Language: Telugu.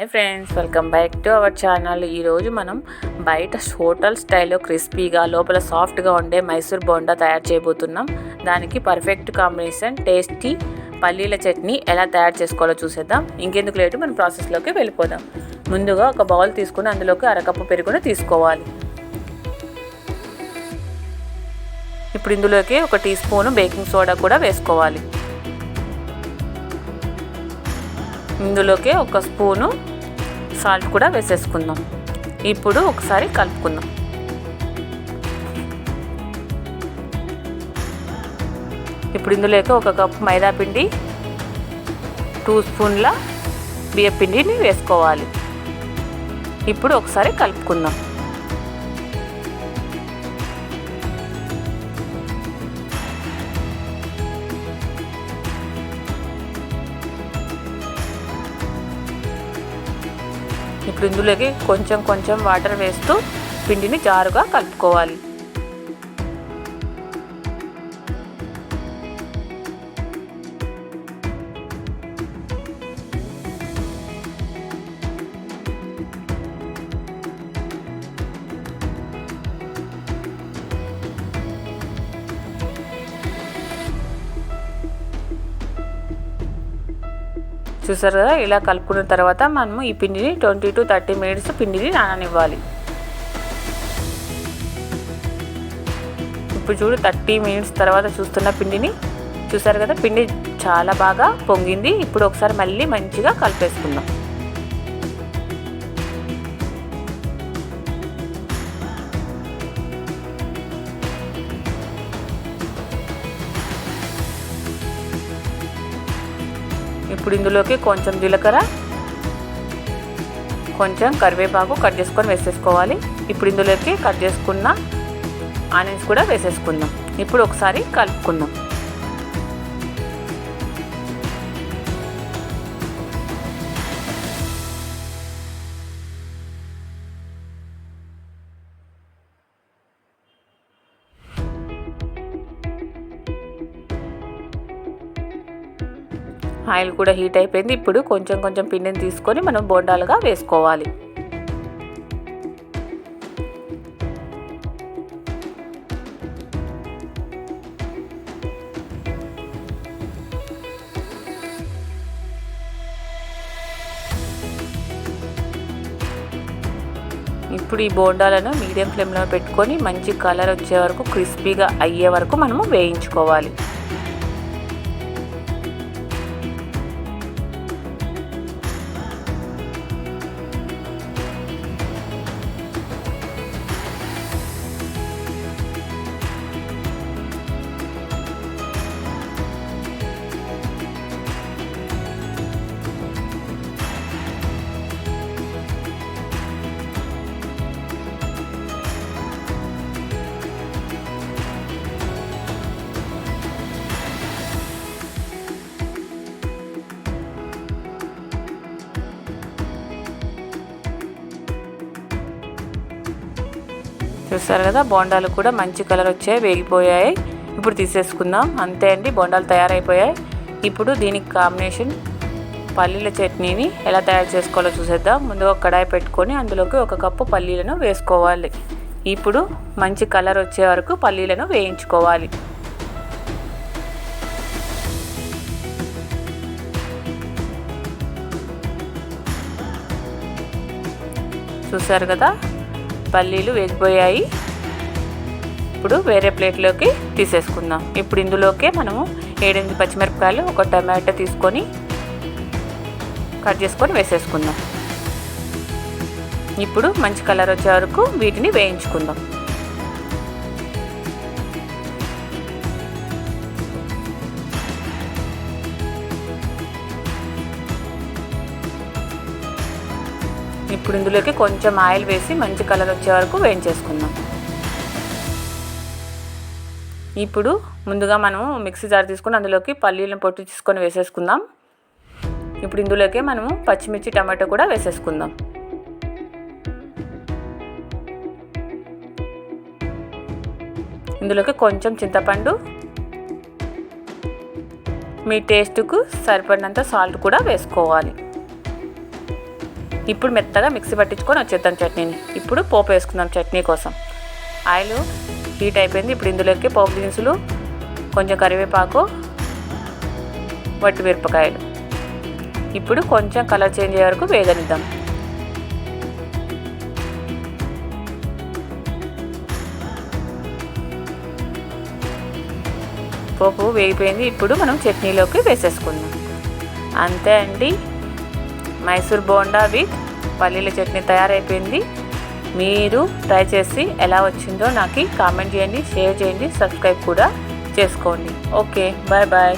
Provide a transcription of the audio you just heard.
Hi friends, welcome back to our channel. ఈరోజు మనం బయట హోటల్ స్టైల్లో క్రిస్పీగా లోపల సాఫ్ట్గా ఉండే మైసూర్ బోండా తయారు చేయబోతున్నాం. దానికి పర్ఫెక్ట్ కాంబినేషన్ టేస్టీ పల్లీల చట్నీ ఎలా తయారు చేసుకోవాలో చూసేద్దాం. ఇంకెందుకు లేటు మన ప్రాసెస్లోకి వెళ్ళిపోదాం. ముందుగా ఒక బౌల్ తీసుకుని అందులోకి అరకప్పు పెరుగును తీసుకోవాలి. ఇప్పుడు ఇందులోకి 1 టీ స్పూను బేకింగ్ సోడా కూడా వేసుకోవాలి. ఇందులోకి 1 స్పూను సాల్ట్ కూడా వేసేసుకుందాం. ఇప్పుడు ఒకసారి కలుపుకుందాం. ఇప్పుడు ఇందులోకి 1 కప్పు మైదా పిండి, 2 స్పూన్ల బియ్యం పిండిని వేసుకోవాలి. ఇప్పుడు ఒకసారి కలుపుకుందాం. ఇప్పుడు ఇందులోకి కొంచెం వాటర్ వేస్తూ పిండిని జారుగా కలుపుకోవాలి. చూసారు కదా, ఇలా కలుపుకున్న తర్వాత మనము ఈ పిండిని 20 to 30 minutes పిండిని నాననివ్వాలి. ఇప్పుడు చూడు, 30 minutes తర్వాత చూస్తున్న పిండిని చూసారు కదా, పిండి చాలా బాగా పొంగింది. ఇప్పుడు ఒకసారి మళ్ళీ మంచిగా కలిపేసుకుందాం. ఇప్పుడు ఇందులోకి కొంచెం జీలకర్ర, కొంచెం కరివేపాకు కట్ చేసుకొని వేసేసుకోవాలి. ఇప్పుడు ఇందులోకి కట్ చేసుకున్న ఆనియన్స్ కూడా వేసేసుకుందాం. ఇప్పుడు ఒకసారి కలుపుకుందాం. ఆయిల్ కూడా హీట్ అయిపోయింది. ఇప్పుడు కొంచెం పిండిని తీసుకొని మనం బోండాలుగా వేసుకోవాలి. ఇప్పుడు ఈ బోండాలను మీడియం ఫ్లేమ్లో పెట్టుకొని మంచి కలర్ వచ్చే వరకు, క్రిస్పీగా అయ్యే వరకు మనము వేయించుకోవాలి. చూస్తారు కదా, బోండాలు కూడా మంచి కలర్ వచ్చాయి, వేగిపోయాయి. ఇప్పుడు తీసేసుకుందాం. అంతే అండి, బోండాలు తయారైపోయాయి. ఇప్పుడు దీనికి కాంబినేషన్ పల్లీల చట్నీని ఎలా తయారు చేసుకోవాలో చూసేద్దాం. ముందుగా కడాయి పెట్టుకొని అందులోకి 1 కప్పు పల్లీలను వేసుకోవాలి. ఇప్పుడు మంచి కలర్ వచ్చే వరకు పల్లీలను వేయించుకోవాలి. చూసారు కదా, పల్లీలు వేగిపోయాయి. ఇప్పుడు వేరే ప్లేట్లోకి తీసేసుకుందాం. ఇప్పుడు ఇందులోకి మనము 7-8 పచ్చిమిరపకాయలు, 1 టమాటో తీసుకొని కట్ చేసుకొని వేసేసుకుందాం. ఇప్పుడు మంచి కలర్ వచ్చే వరకు వీటిని వేయించుకుందాం. ఇప్పుడు ఇందులోకి కొంచెం ఆయిల్ వేసి మంచి కలర్ వచ్చే వరకు వేయించేసుకుందాం. ఇప్పుడు ముందుగా మనము మిక్సీ జార్ తీసుకొని అందులోకి పల్లీలను పొట్టు తీసుకొని వేసేసుకుందాం. ఇప్పుడు ఇందులోకి మనము పచ్చిమిర్చి, టమాటో కూడా వేసేసుకుందాం. ఇందులోకి కొంచెం చింతపండు, మీ టేస్ట్కు సరిపడినంత సాల్ట్ కూడా వేసుకోవాలి. ఇప్పుడు మెత్తగా మిక్సీ పట్టించుకొని వచ్చేద్దాం చట్నీని. ఇప్పుడు పోపు వేసుకుందాం చట్నీ కోసం. ఆయిల్ హీట్ అయిపోయింది. ఇప్పుడు ఇందులోకి పోపు దినుసులు, కొంచెం కరివేపాకు, వట్టి మిరపకాయలు. ఇప్పుడు కొంచెం కలర్ చేంజ్ అయ్యే వరకు వేగనిద్దాం. పోపు వేగిపోయింది. ఇప్పుడు మనం చట్నీలోకి వేసేసుకుందాం. అంతే అండి, మైసూర్ బోండా విత్ పల్లీల చట్నీ తయారైపోయింది. మీరు ట్రై చేసి ఎలా వచ్చిందో నాకు కామెంట్ చేయండి, షేర్ చేయండి, సబ్స్క్రైబ్ కూడా చేసుకోండి. Okay, bye bye.